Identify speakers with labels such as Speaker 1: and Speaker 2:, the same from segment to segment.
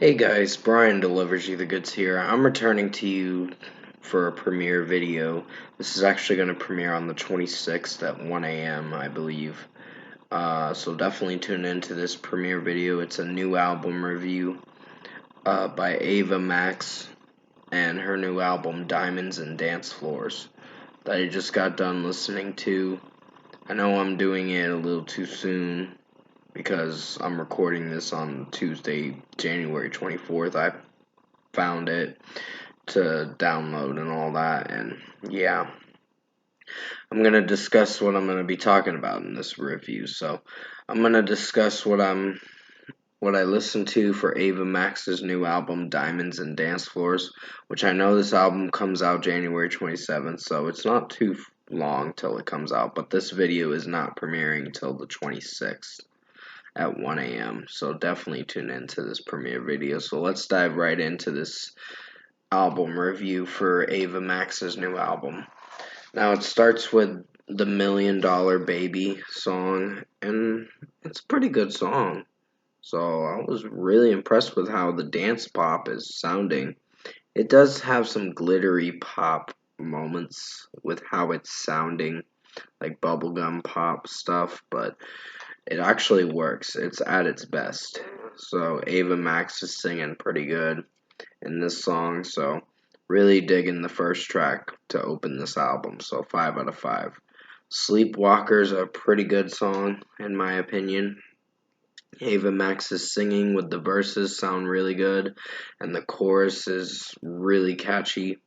Speaker 1: Hey guys, Brian delivers you the goods here. I'm returning to you for a premiere video. This is actually going to premiere on the 26th at 1 a.m. I believe. So definitely tune into this premiere video. It's a new album review by Ava Max and her new album Diamonds and Dancefloors that I just got done listening to. I know I'm doing it a little too soon because I'm recording this on Tuesday, January 24th. I found it to download and all that, and yeah, I'm gonna discuss what I'm gonna be talking about in this review. So I'm gonna discuss what I listened to for Ava Max's new album Diamonds and Dancefloors, which I know this album comes out January 27th, so it's not too long till it comes out, but this video is not premiering till the 26th at 1 a.m. So definitely tune into this premiere video. So let's dive right into this album review for Ava Max's new album. Now it starts with the $1 Million Baby song, and it's a pretty good song. So I was really impressed with how the dance pop is sounding. It does have some glittery pop moments with how it's sounding, like bubblegum pop stuff, but it actually works. It's at its best. So Ava Max is singing pretty good in this song, so really digging the first track to open this album, so 5 out of 5. Sleepwalker's a pretty good song, in my opinion. Ava Max's singing with the verses sound really good, and the chorus is really catchy,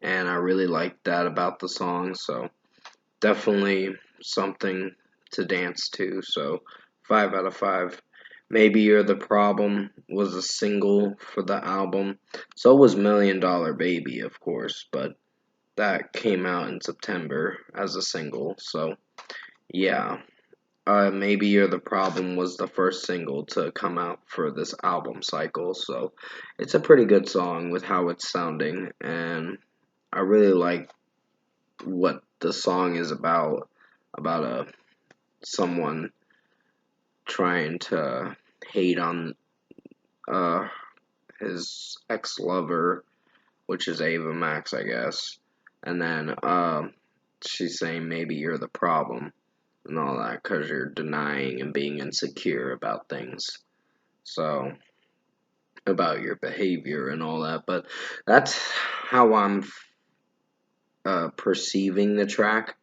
Speaker 1: and I really like that about the song, so definitely something to dance to, so 5 out of 5. Maybe You're the Problem was a single for the album. So was $1 Million Baby, of course, but that came out in September as a single. So, yeah. Maybe You're the Problem was the first single to come out for this album cycle. So, it's a pretty good song with how it's sounding. And I really like what the song is about someone trying to hate on uh, his ex-lover, which is Ava Max, I guess. And then she's saying maybe you're the problem and all that because you're denying and being insecure about things. So, about your behavior and all that. But that's how I'm perceiving the track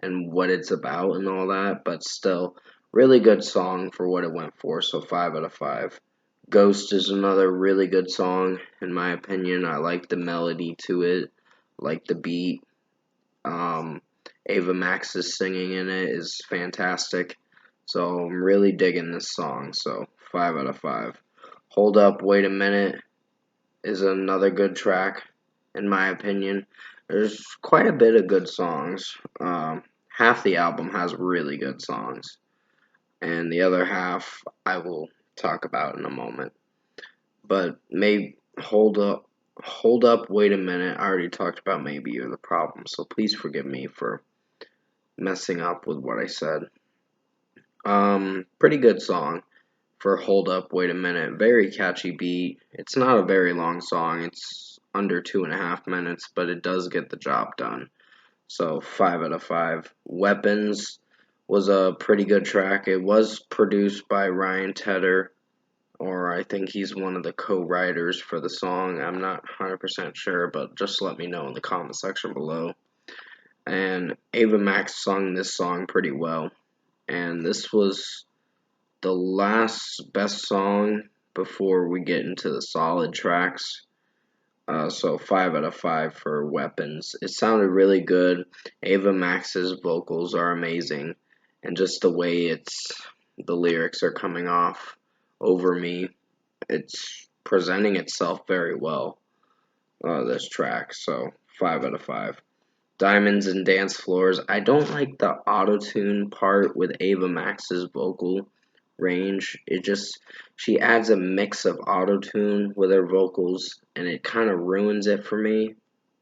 Speaker 1: and what it's about and all that. But still, really good song for what it went for. So, 5 out of 5. Ghost is another really good song, in my opinion. I like the melody to it, like the beat. Um, Ava Max's singing in it is fantastic. So I'm really digging this song. So 5 out of 5. Hold Up, Wait a Minute is another good track, in my opinion. There's quite a bit of good songs. Half the album has really good songs, and the other half I will talk about in a moment. But maybe hold up, wait a minute. I already talked about Maybe You're the Problem, so please forgive me for messing up with what I said. Pretty good song for Hold Up, Wait a Minute. Very catchy beat. It's not a very long song. It's under 2.5 minutes, but it does get the job done. So 5 out of 5. Weapons was a pretty good track. It was produced by Ryan Tedder, or I think he's one of the co-writers for the song. I'm not 100% sure, but just let me know in the comment section below. And Ava Max sung this song pretty well. And this was the last best song before we get into the solid tracks. So 5 out of 5 for Weapons. It sounded really good. Ava Max's vocals are amazing, and just the way the lyrics are coming off over me, it's presenting itself very well. This track, so 5 out of 5. Diamonds and Dance Floors. I don't like the auto tune part with Ava Max's vocal range. She adds a mix of auto tune with her vocals, and it kind of ruins it for me.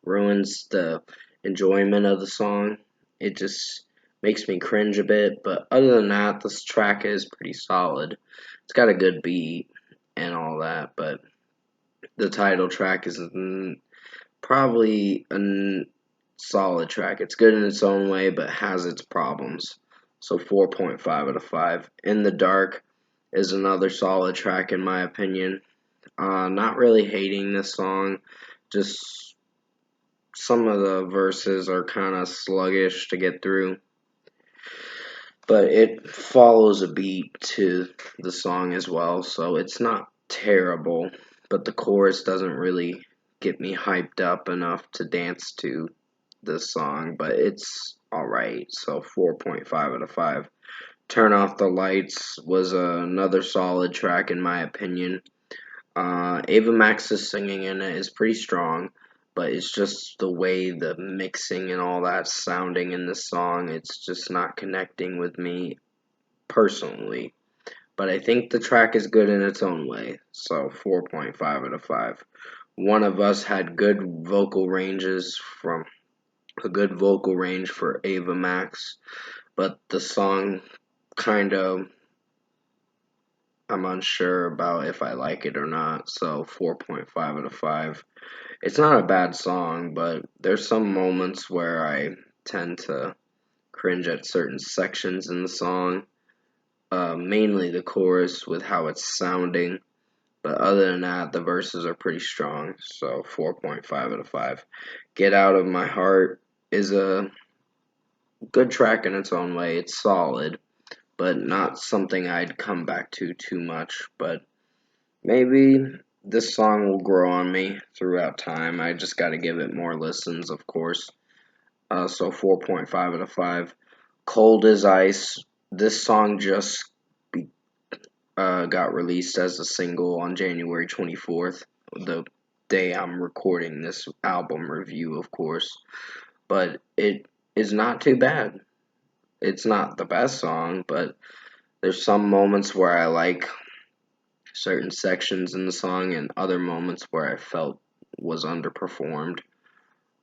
Speaker 1: Ruins the enjoyment of the song. It just makes me cringe a bit, but other than that, this track is pretty solid. It's got a good beat and all that, but the title track is probably a solid track. It's good in its own way, but has its problems. So 4.5 out of 5. In the Dark is another solid track in my opinion. Not really hating this song, just some of the verses are kind of sluggish to get through, but it follows a beat to the song as well, so it's not terrible, but the chorus doesn't really get me hyped up enough to dance to this song, but it's alright, so 4.5 out of 5. Turn Off the Lights was another solid track in my opinion. Ava Max's singing in it is pretty strong, but it's just the way the mixing and all that sounding in the song, it's just not connecting with me personally. But I think the track is good in its own way, so 4.5 out of 5. One of Us had a good vocal range for Ava Max, but the song kind of, I'm unsure about if I like it or not, so 4.5 out of 5. It's not a bad song, but there's some moments where I tend to cringe at certain sections in the song, mainly the chorus with how it's sounding, but other than that, the verses are pretty strong, so 4.5 out of 5. Get Out of My Heart is a good track in its own way. It's solid, but not something I'd come back to too much, but maybe this song will grow on me throughout time. I just got to give it more listens, of course. So 4.5 out of 5. Cold as Ice. This song just got released as a single on January 24th, the day I'm recording this album review, of course. But it is not too bad. It's not the best song, but there's some moments where I like certain sections in the song and other moments where I felt was underperformed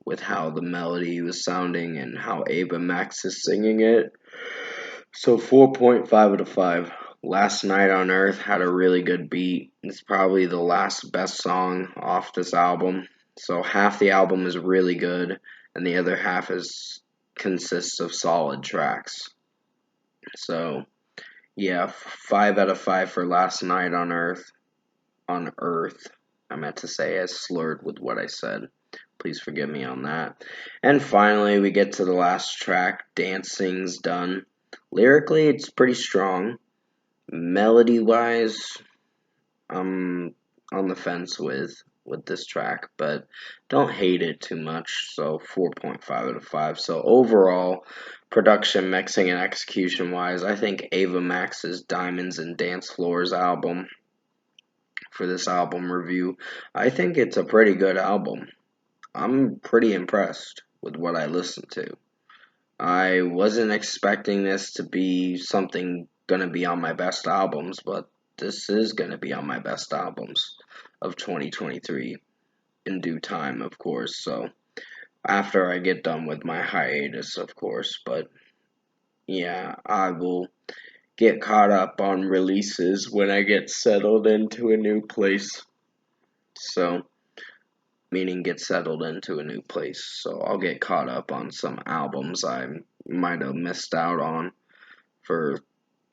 Speaker 1: with how the melody was sounding and how Ava Max is singing it. So 4.5 out of 5. Last Night on Earth had a really good beat. It's probably the last best song off this album. So half the album is really good and the other half consists of solid tracks. So yeah, 5 out of 5 for Last Night on Earth. On Earth. I meant to say I slurred with what I said. Please forgive me on that. And finally, we get to the last track, Dancing's Done. Lyrically, it's pretty strong. Melody-wise, I'm on the fence with this track, but don't hate it too much, so 4.5 out of 5. So overall, production, mixing, and execution-wise, I think Ava Max's Diamonds and Dancefloors album for this album review. I think it's a pretty good album. I'm pretty impressed with what I listened to. I wasn't expecting this to be something gonna be on my best albums, but this is gonna be on my best albums of 2023 in due time, of course. So after I get done with my hiatus, of course. But yeah, I will get caught up on releases when I get settled into a new place. So meaning get settled into a new place. So I'll get caught up on some albums I might have missed out on for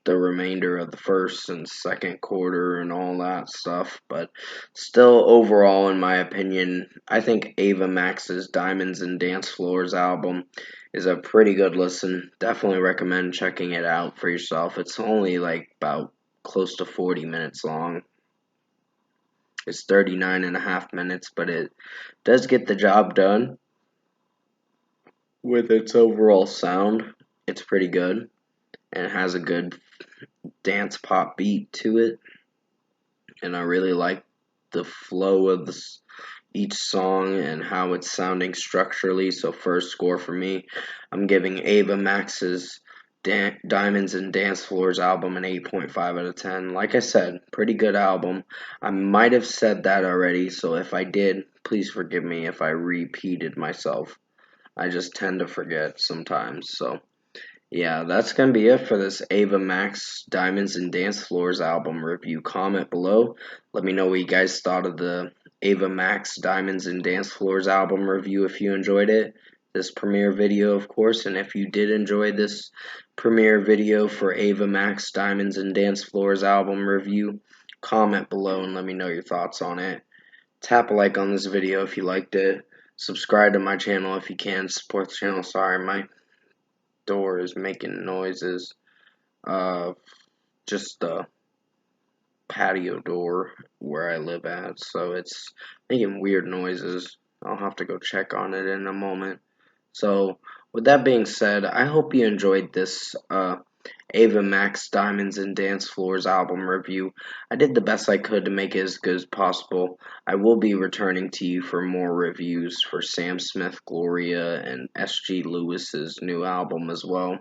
Speaker 1: the remainder of the first and second quarter and all that stuff. But still, overall, in my opinion, I think Ava Max's Diamonds and Dancefloors album is a pretty good listen. Definitely recommend checking it out for yourself. It's only like about close to 40 minutes long. It's 39 and a half minutes, but it does get the job done with its overall sound. It's pretty good and it has a good dance pop beat to it. And I really like the flow of each song and how it's sounding structurally. So first score for me, I'm giving Ava Max's Diamonds and Dancefloors album an 8.5 out of 10. Like I said, pretty good album. I might have said that already, so if I did, please forgive me if I repeated myself. I just tend to forget sometimes, so yeah, that's gonna be it for this Ava Max Diamonds and Dancefloors album review. Comment below. Let me know what you guys thought of the Ava Max Diamonds and Dance Floors album review if you enjoyed it. This premiere video, of course, and if you did enjoy this premiere video for Ava Max Diamonds and Dance Floors album review, comment below and let me know your thoughts on it. Tap a like on this video if you liked it. Subscribe to my channel if you can. Support the channel. Sorry, my door is making noises. Just the patio door where I live at, so it's making weird noises. I'll have to go check on it in a moment. So, with that being said, I hope you enjoyed this Ava Max Diamonds and Dance Floors album review. I did the best I could to make it as good as possible. I will be returning to you for more reviews for Sam Smith, Gloria, and S.G. Lewis's new album as well.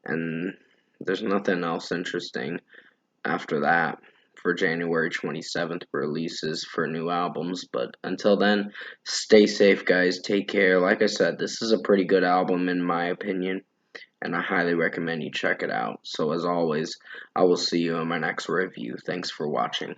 Speaker 1: And there's nothing else interesting after that for January 27th releases for new albums. But until then, stay safe, guys. Take care. Like I said, this is a pretty good album in my opinion, and I highly recommend you check it out. So as always, I will see you in my next review. Thanks for watching.